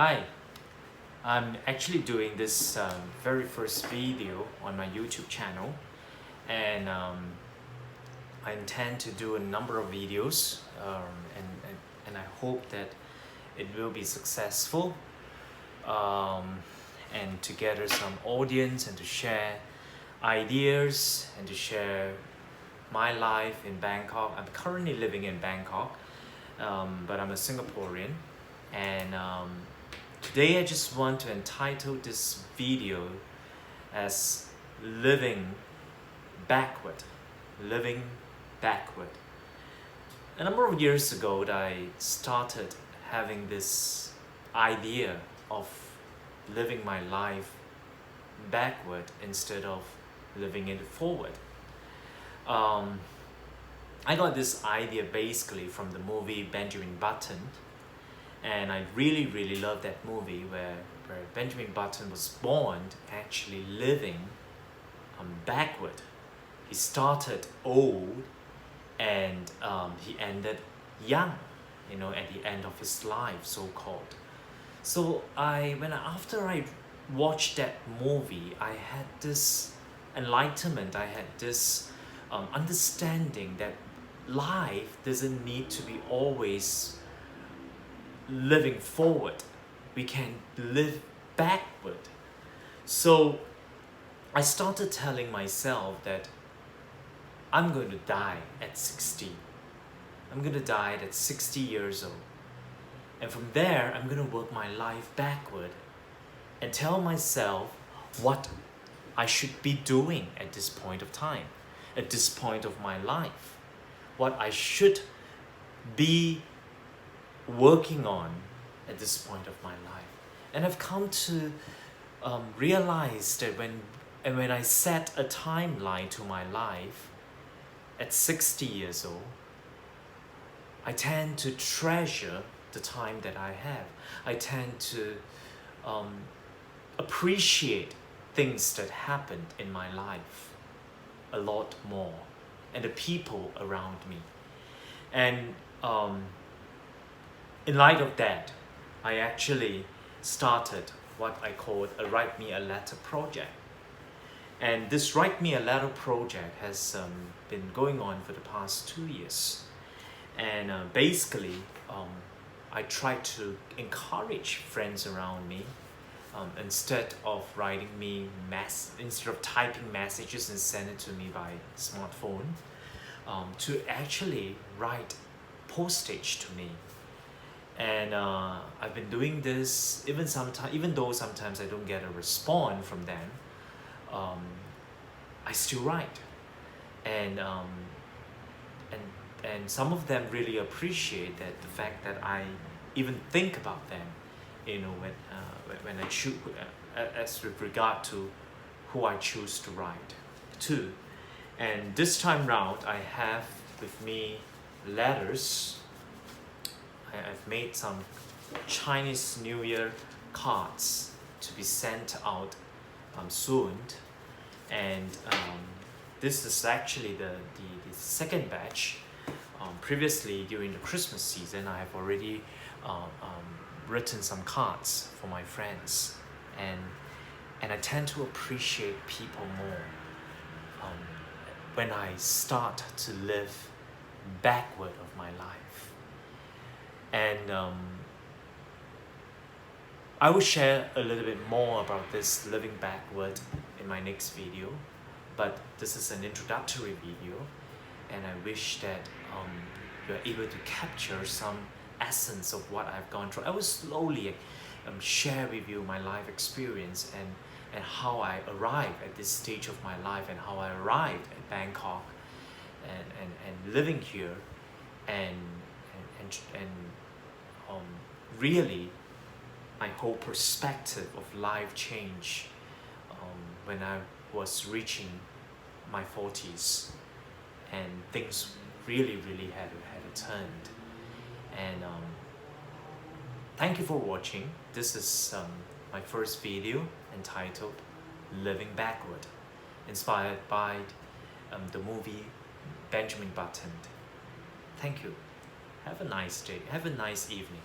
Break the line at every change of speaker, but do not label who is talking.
Hi, I'm actually doing this very first video on my YouTube channel, and I intend to do a number of videos, and I hope that it will be successful, um, and to gather some audience and to share ideas and to share my life in Bangkok. I'm currently living in Bangkok, but I'm a Singaporean, and today I just want to entitle this video as living backward. Living backward. A number of years ago, I started having this idea of living my life backward instead of living it forward. I got this idea basically from the movie Benjamin Button, and I really love that movie where Benjamin Button was born actually living backward. He started old and he ended young, at the end of his life, so-called. So after I watched that movie, I had this enlightenment, I had this understanding that life doesn't need to be always living forward. We can live backward. So I started telling myself that I'm going to die at 60. I'm going to die at 60 years old. And from there, I'm going to work my life backward and tell myself what I should be doing at this point of time, at this point of my life, what I should be working on at this point of my life. And I've come to realize that when I set a timeline to my life at 60 years old, I tend to treasure the time that I have. I tend to appreciate things that happened in my life a lot more, and the people around me. And in light of that, I actually started what I called a Write Me a Letter project. And this Write Me a Letter project has been going on for the past 2 years. And basically, I try to encourage friends around me, instead of instead of typing messages and send it to me by smartphone, to actually write postage to me. And I've been doing this even though sometimes I don't get a response from them. I still write, and some of them really appreciate the fact that I even think about them, when I choose, as with regard to who I choose to write to. And this time round, I have with me letters. I've made some Chinese New Year cards to be sent out soon, and this is actually the second batch. Previously, during the Christmas season, I have already written some cards for my friends, and I tend to appreciate people more when I start to live backward of my life. And I will share a little bit more about this living backward in my next video, but this is an introductory video, and I wish that you're able to capture some essence of what I've gone through. I will slowly share with you my life experience and how I arrived at this stage of my life, and how I arrived at Bangkok and living here, and really my whole perspective of life changed when I was reaching my 40s, and things really had a turn. And thank you for watching. This is my first video entitled Living Backward, inspired by the movie Benjamin Button. Thank you. Have a nice day. Have a nice evening.